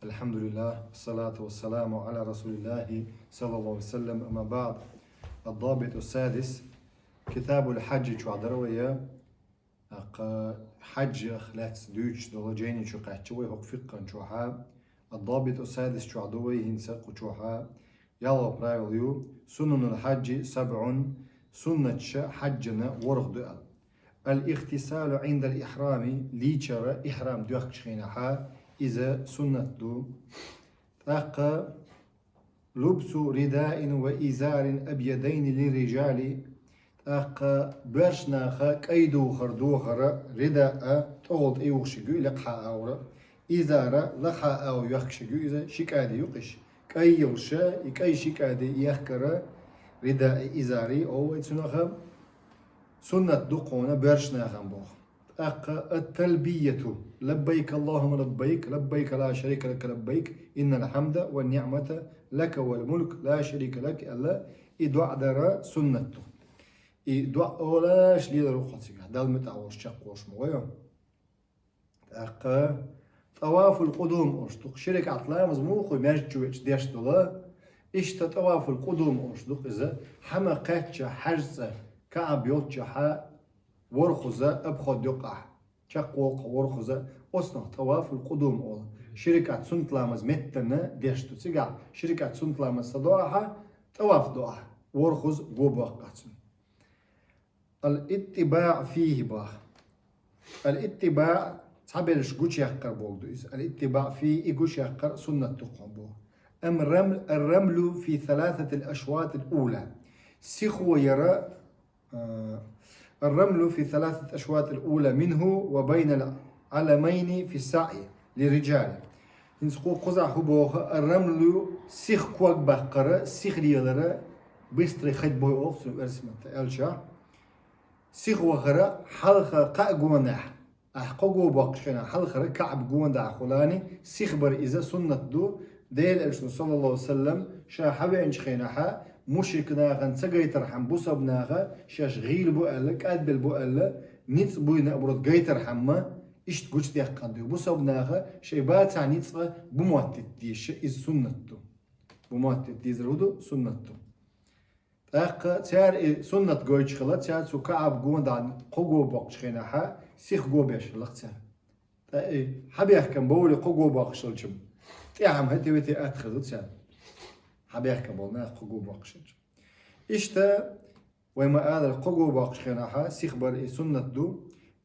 الحمد لله والصلاة والسلام على رسول الله صلى الله عليه وسلم. أما بعد، الضابط السادس كتاب الحج شو عدروية حج أخلات دوش دولجيني شو قاتشوي هو فقا شوحا. الضابط السادس شو عدوي هنسق شوحا يلا برايوليو سنن الحج 7 سنة حجنا ورغ الاغتسال عند الإحرام ليشر إحرام دوخ شخينها إذا سنة دو أقا لبس رداء وإزار أبيضين للرجال أقا برشناخا كيدو خردوخر رداء تغلط إيوخشجو لقحا أورا إزارة لقحا أو يخشجو إذا شكادي يقش كي يوشا كي شكادي يخكر رداء إزاري أو إتسناخا سنة دقونا برشناخا بوخ أقا التلبية لبيك اللهم لبيك لبيك لا شريك لك لبيك إن الحمد والنعمة لك والملك لا شريك لك ألا إدعاء درا سنته إدعاء أولاش ليدر وخطيك دال متعوش شقوش مغيو أقا طواف القدوم أشتق شرك عطلا مزموخ ومججو ديش دولا إشتا طواف القدوم أشتق إذا حما قاتش حجزة كعب يوتش حا ورخزة أبخد يقع شقوق ورخزة أصنع طواف القدوم أول شركة سنت لامز متنا ديشتو تسيقع شركة سنت لامز صدوحة طواف دوحة ورخز قوبا قاتسن الاتباع فيه باخ الاتباع تعبيرش قوش يحقر بولدوز الاتباع فيه قوش يحقر سنة تقوم بوه الرمل في 3 الأشواط الأولى سيخو يرى الرمل في 3 أشواط الأولى منه وبين العلمين في السعي للرجال نسقو قزع حبوخ الرمل سيخ كوك بقرة سيخ ليلرة بيستري خد بوي أوف سنو أرسمة ألشا سيخ وخرة حلقة قا قوندح أحقو باقشنا حلقة كعب قوندح خلاني سيخ بر إذا سنة دو ديل أرسل صلى الله عليه وسلم شا حبي انشخينها مشركنا غن سجيتر حم بوسبناها شاش غيل بو ألا كأدبل بو ألا نيت بوينا أبرد جيتر حما إشت قوش ديق قندو بوسبناها شي باتع نيت بمواتت ديش إز سنتو بمواتت ديز رودو سنتو أقا تار سنة قويش خلا تار سو كعب قوند عن قوغو باقش خيناها سيخ قو بيش لغ تار حبي أحكم بولي قوغو باقش لجم تيعم هتي وتي أدخل تار حبي أحكي بولنا قوغو باقشج إشتا وما قال القوغو باقشخناها سيخبر سنة دو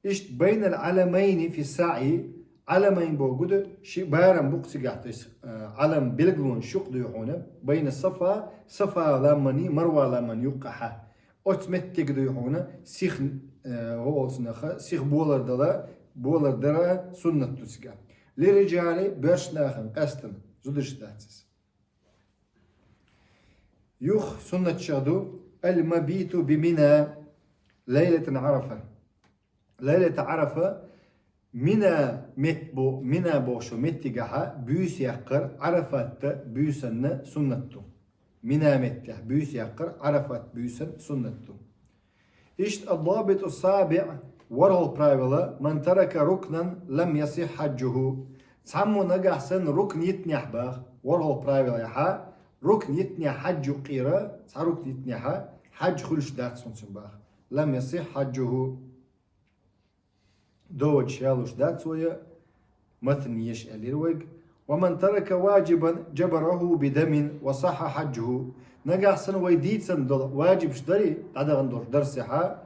إشت بين العلمين في السعي علمين بوجود شي بارم بوكسي قاعتس علم بلغلون شق دو هنا بين صفا لمني مروه لمن يقحا أتمتك دو هنا سيخ هو سنخا سيخ بولر دلا سنة تسقى للرجال برشناخن قستن زودش داتس يخ سنة شادو المبيت بمنى ليلة عرفة ليلة عرفة منى متبو منى بوشو متجها بيوس يقر عرفت بيوسن سنته منى متجه بيوس يقر عرفت بيوسن سنته إشت الضابط السابع ورغ برايولا من ترك ركنا لم يصح حجه تعمو نجح سن ركن يتنيح باخ ورغ برايولا يحا ركن يتنيا حج قيرة ركن يتنيا حج خلش دات سنباخ لم يصح حجه دوج شالوش دات سويا مثل يشأل الوج ومن ترك واجبا جبره بدم وصح حجه نجح سن ويديت سن واجب شدري عدا غندور درسها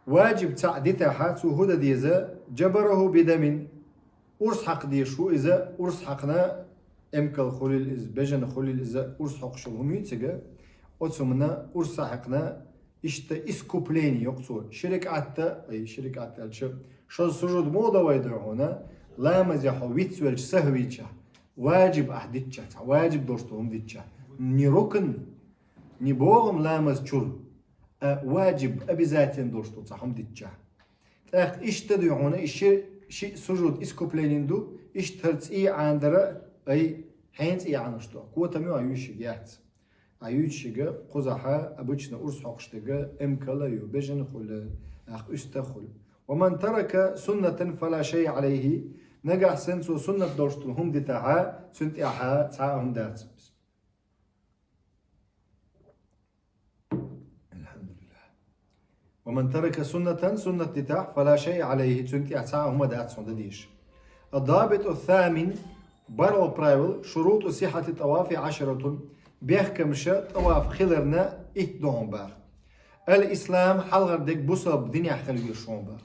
واجب تعديتها سو هدى ديزا جبره بدم أرس حق ديشو إذا أرس حقنا امكل خليل از بجن خليل از ارس حق شلهم يتجا أتسمنا ارس حقنا إشتا إسكوبليني يقصو شركة الشب شو سجود موضة ويدر هنا لا مزيحو ويتسوالش سهويتشا واجب أحدتشا واجب دوستهم ديتشا ني ركن ني بوغم لا مزجور واجب أبي ذاتين دوستو صحهم ديتشا تاخت إشتا دو هنا شي سجود إسكوبليني دو إشترت إي عندرا أي حينت إيه عنشتو قوة ميو عيوشيق يحت عيوشيق قزحة أبوشنا أرس حقشتق إمكلا يو بجن خل أخ أستخل ومن ترك سنة فلا شيء عليه نجح سنسو سنة دوشتو هم دي تاها سنت إحا تاهم دات الحمد لله. ومن ترك سنة دتاح فلا شيء عليه سنت إحتاهم دات صندديش. الضابط الثامن برو برايول شروط صحة الطواف 10 بيحكم طواف خلرنا إتدوهم باخ. الإسلام حلغر ديك بصب دنيا خلوية شون باخ.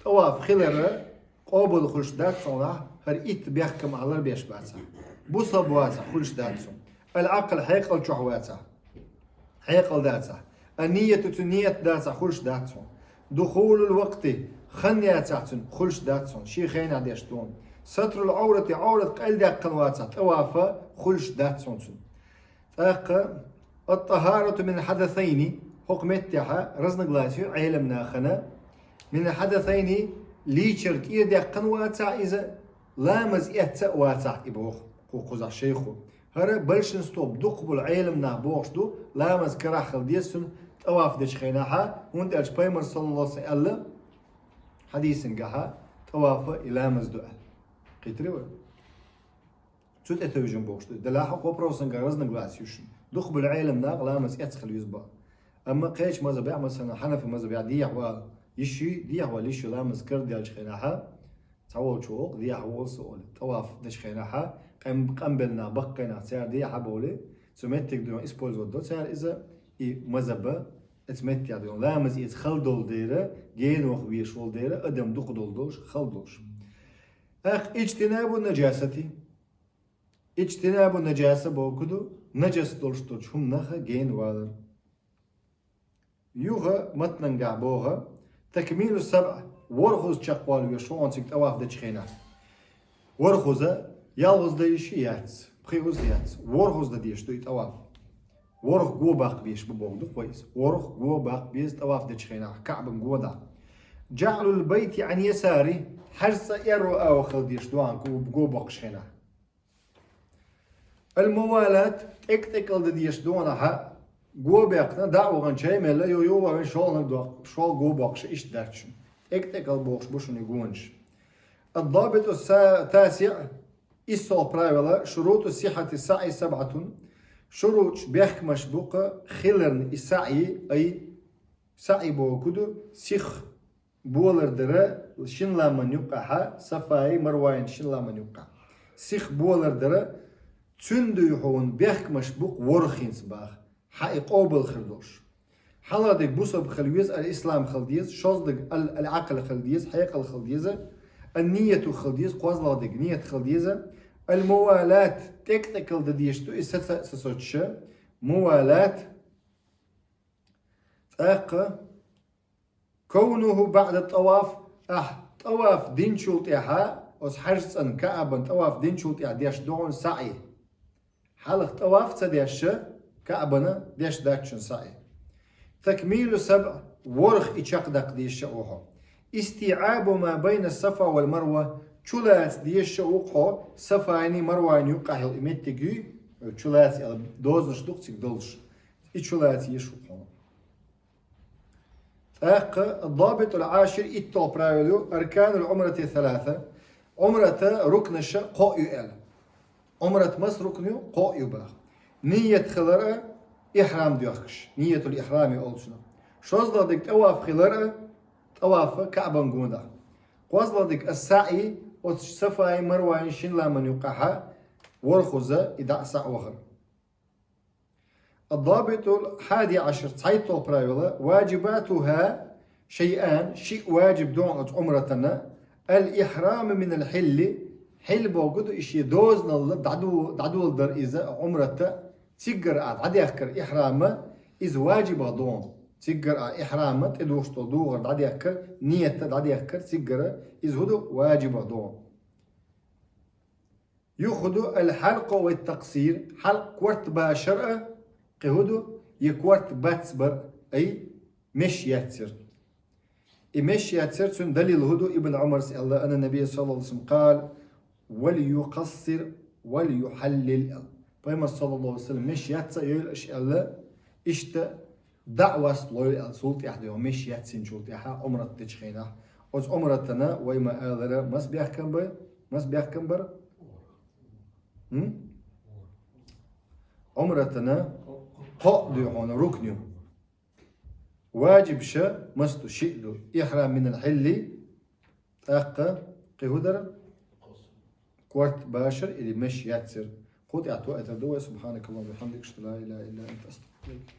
طواف خلرنا قابل خلش دات صنع هر إت بيحكم على بيش باتسا. بصب واتسا خلش داتسا. العقل حيقل شحواتسا. حيقل داتسا. النية داتسا خلش داتسا. دخول الوقت خنيا تاعتن خلش داتسون شي خين عديش دون ستر العورة عورة قل داق قنواتها توافى خلش داتسون الطهارة من الحدثين حكمتها رزن غلاسي علمنا خنا من الحدثين ليشرت إيه داق قنواتها إذا لامز إتا واتها إبوخ قوقوزا شيخو هرا بلشن ستوب دقبل علمنا بوخشدو لامز كراخل ديسن تواف دش خيناها وانت أجل بيمر صلى الله عليه وسلم حديث قاها توافى إلى مزدوء قيتريو تود اتوجن بوشت دلاحه قبروسن غرزن غلاسيوشن دخ بالعلم ناق لامس يتخل يزبا اما قيش مذهب مثلا حنفي مذهب ديح يشي ديح ليش لامس كرد يا خيناها تعول شوق ديح وصول طواف دش خيناها قنبلنا بقينا سير ديح بولي سمتك دون اسبوز ودو سير اذا مذهب اتمت يعني لامز يتخل دول ديره جين وخويش ول ديره ادم دق دولدوش خلدوش اجتناب النجاسة اجتناب النجاسة بوكدو نجس دولشتوش هم نخا جين والر يوغا متننقع بوغا تكميل السبع ورخوز تشقوال ويشو انسك تواف دجخينا ورخوزا يالغوز دايشي ياتس بخيغوز ياتس ورخوز دا ديشتو يتواف ورخ جو باق بيش ببوغدو كويس ورخ جو باق بيش تواف دجخينا كعب جودا جعل البيت عن يساري حرص يرو او خلديش دوان كو بجو بقشينا الموالاة اكتكل ديش دوان ها جو باقنا دعوة غن شيء ملا يو وين شغل ندوق شغل جو بقش ايش دارتشن اكتكل بوش بوشن يقونش الضابط التاسع إيسو برايولا شروط صحة السعي 7 شروط بيحك مشبوقة خلرن السعي أي سعي بوكدو سيخ بولر درا شن لا من يقع صفاي مرواين شن لا من يقع سيخ بولر درا تندو هون بيحك مشبوق ورخينس باخ حقي قوبل خلدوش حلادك بوصب خلويز الإسلام خلديز شوزدك العقل خلديز حقيقة خلديز النية خلديز قوازلادك نية خلديز الموالاة تكتكل دديشتو إسسوتش موالاة كونه بعد الطواف طواف دين شوط إحا أس حرصن كعبن طواف دين شوط إحا ديش دون سعي حلق طواف تديش كعبنا ديش داكشن سعي تكميل 7 ورخ إشاق داق ديش أوحو استيعاب ما بين الصفا والمروة چولات ديش أوحو صفا يعني مروة يعني يقع الإمتكي چولات دوزنش دوكتك دولش إچولات يشوحو الضابط العاشر إتو برايولو أركان العمرة 3 عمرة ركنش قائل عمرة مصر ركنيو قائل باخ نية خلرة إحرام ديوخش نية الإحرام أولشنا شوزلا ديك تواف خلرة تواف كعبا قودا قوزلا ديك السعي وتشسفاي مروان شن لا من يقعها ورخوزة إذا سع وخر الضابط 11 تايتو برايولا واجباتها شيئان شيء واجب دون عمرتنا الإحرام من الحل حل بوجود إشي دوزنا دعدو الدر إذا عمرته تجر عدي أكر إحرامه إذ واجب دون تجر إحرامه تدوش تدوغر دعدي أكر نية دعدي أكر تجر إذ هدو واجب دون يأخذ الحلق والتقصير حلق كورت باشرة قهدو يكورت باتسبر أي مش يتسر مش يتسر تون دليل هدو ابن عمر سأل أن النبي صلى الله عليه وسلم قال وليقصر وليحلل بيما صلى الله عليه وسلم مش يتسر يقول الله إشتا دعوة لويل سلطة أحد يوم مش يتسن شلطة عمرة تشخينه أز عمرتنا ويما آذرة مس بيحكم بر عمرتنا قاضي عن ركنه واجب شا مستو شئدو إحرام من الحل أقا قهدر كوارت باشر اللي مش ياتسر قوت اعتوا اتردوا سبحانك اللهم وبحمدك اشهد ان لا اله الا انت استغفرك